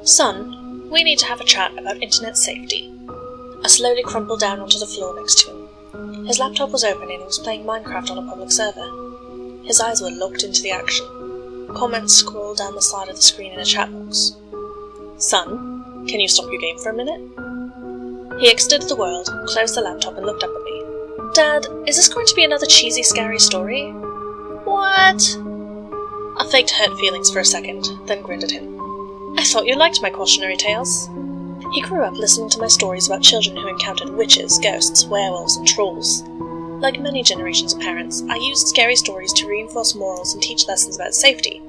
Son, we need to have a chat about internet safety. I slowly crumpled down onto the floor next to him. His laptop was open and he was playing Minecraft on a public server. His eyes were locked into the action. Comments scrolled down the side of the screen in a chat box. Son, can you stop your game for a minute? He exited the world, closed the laptop and looked up at me. Dad, is this going to be another cheesy, scary story? What? I faked hurt feelings for a second, then grinned at him. I thought you liked my cautionary tales. He grew up listening to my stories about children who encountered witches, ghosts, werewolves, and trolls. Like many generations of parents, I used scary stories to reinforce morals and teach lessons about safety.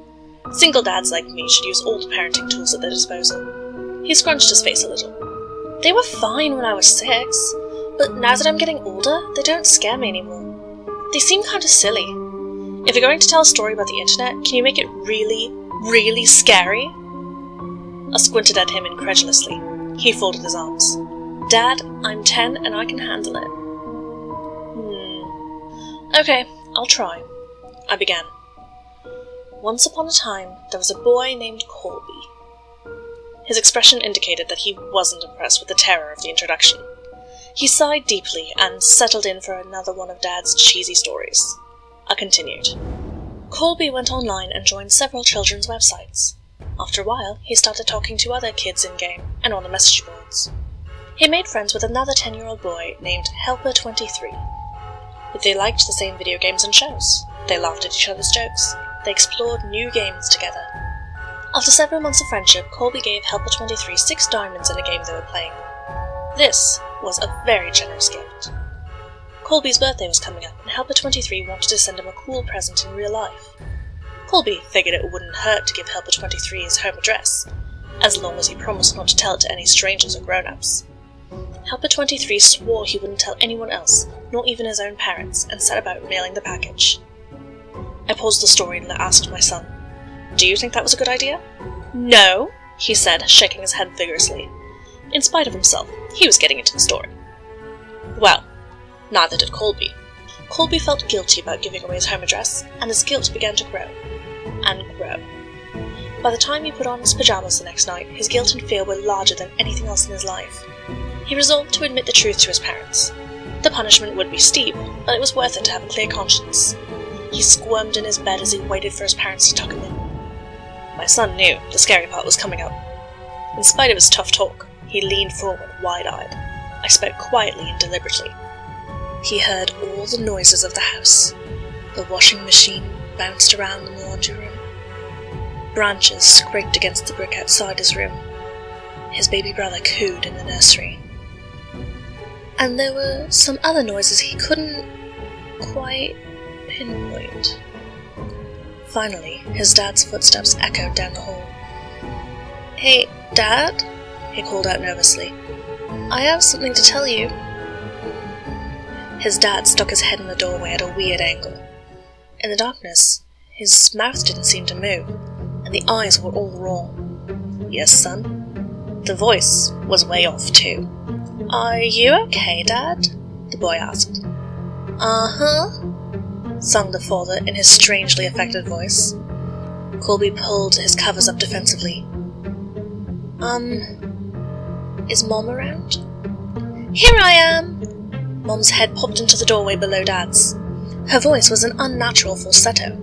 Single dads like me should use all the parenting tools at their disposal. He scrunched his face a little. They were fine when I was 6, but now that I'm getting older, they don't scare me anymore. They seem kind of silly. If you're going to tell a story about the internet, can you make it really, really scary? I squinted at him incredulously. He folded his arms. Dad, I'm 10 and I can handle it. Okay, I'll try. I began. Once upon a time, there was a boy named Colby. His expression indicated that he wasn't impressed with the terror of the introduction. He sighed deeply and settled in for another one of Dad's cheesy stories. I continued. Colby went online and joined several children's websites. After a while, he started talking to other kids in-game and on the message boards. He made friends with another 10-year-old boy named Helper23. They liked the same video games and shows. They laughed at each other's jokes. They explored new games together. After several months of friendship, Colby gave Helper23 6 diamonds in a game they were playing. This was a very generous gift. Colby's birthday was coming up, and Helper23 wanted to send him a cool present in real life. Colby figured it wouldn't hurt to give Helper23 his home address, as long as he promised not to tell it to any strangers or grown-ups. Helper23 swore he wouldn't tell anyone else, not even his own parents, and set about mailing the package. I paused the story and asked my son, "Do you think that was a good idea?" "No," he said, shaking his head vigorously. In spite of himself, he was getting into the story. Well, neither did Colby. Colby felt guilty about giving away his home address, and his guilt began to grow. And grow. By the time he put on his pajamas the next night, his guilt and fear were larger than anything else in his life. He resolved to admit the truth to his parents. The punishment would be steep, but it was worth it to have a clear conscience. He squirmed in his bed as he waited for his parents to tuck him in. My son knew the scary part was coming up. In spite of his tough talk, he leaned forward wide-eyed. I spoke quietly and deliberately. He heard all the noises of the house. The washing machine bounced around in the laundry room. Branches scraped against the brick outside his room. His baby brother cooed in the nursery. And there were some other noises he couldn't quite pinpoint. Finally, his dad's footsteps echoed down the hall. "Hey, Dad?" he called out nervously. "I have something to tell you." His dad stuck his head in the doorway at a weird angle. In the darkness, his mouth didn't seem to move, and the eyes were all wrong. "Yes, son?" The voice was way off, too. "Are you okay, Dad?" the boy asked. "Uh-huh," sung the father in his strangely affected voice. Colby pulled his covers up defensively. Is Mom around?" "Here I am!" Mom's head popped into the doorway below Dad's. Her voice was an unnatural falsetto.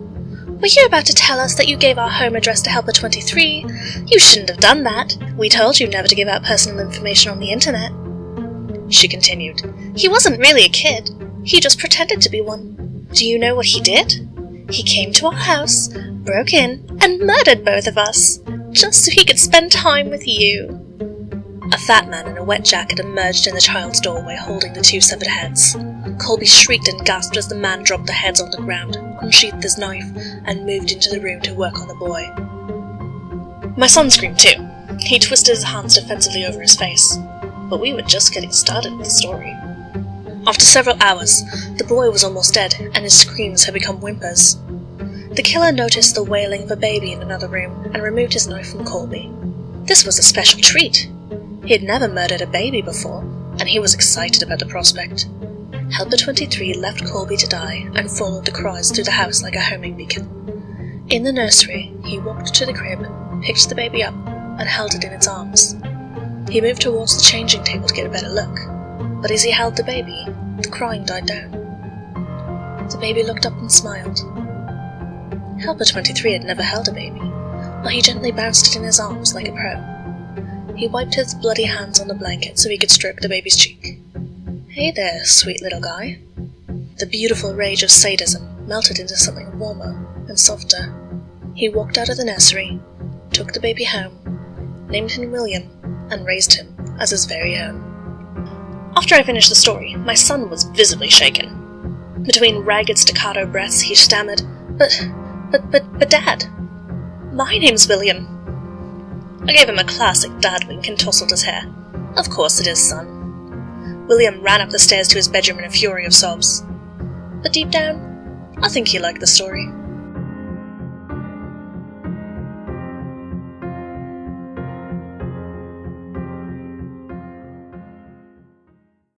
"Were you about to tell us that you gave our home address to Helper23? You shouldn't have done that. We told you never to give out personal information on the internet." She continued, "He wasn't really a kid. He just pretended to be one. Do you know what he did? He came to our house, broke in, and murdered both of us, just so he could spend time with you." A fat man in a wet jacket emerged in the child's doorway holding the 2 severed heads. Colby shrieked and gasped as the man dropped the heads on the ground, unsheathed his knife, and moved into the room to work on the boy. My son screamed too. He twisted his hands defensively over his face. But we were just getting started with the story. After several hours, the boy was almost dead, and his screams had become whimpers. The killer noticed the wailing of a baby in another room, and removed his knife from Colby. This was a special treat. He had never murdered a baby before, and he was excited about the prospect. Helper23 left Colby to die, and followed the cries through the house like a homing beacon. In the nursery, he walked to the crib, picked the baby up, and held it in its arms. He moved towards the changing table to get a better look, but as he held the baby, the crying died down. The baby looked up and smiled. Helper 23 had never held a baby, but he gently bounced it in his arms like a pro. He wiped his bloody hands on the blanket so he could stroke the baby's cheek. "Hey there, sweet little guy." The beautiful rage of sadism melted into something warmer and softer. He walked out of the nursery, took the baby home, named him William, and raised him as his very own. After I finished the story, my son was visibly shaken. Between ragged staccato breaths, he stammered, But Dad, my name's William." I gave him a classic dad wink and tousled his hair. "Of course it is, son." William ran up the stairs to his bedroom in a fury of sobs. But deep down, I think he liked the story.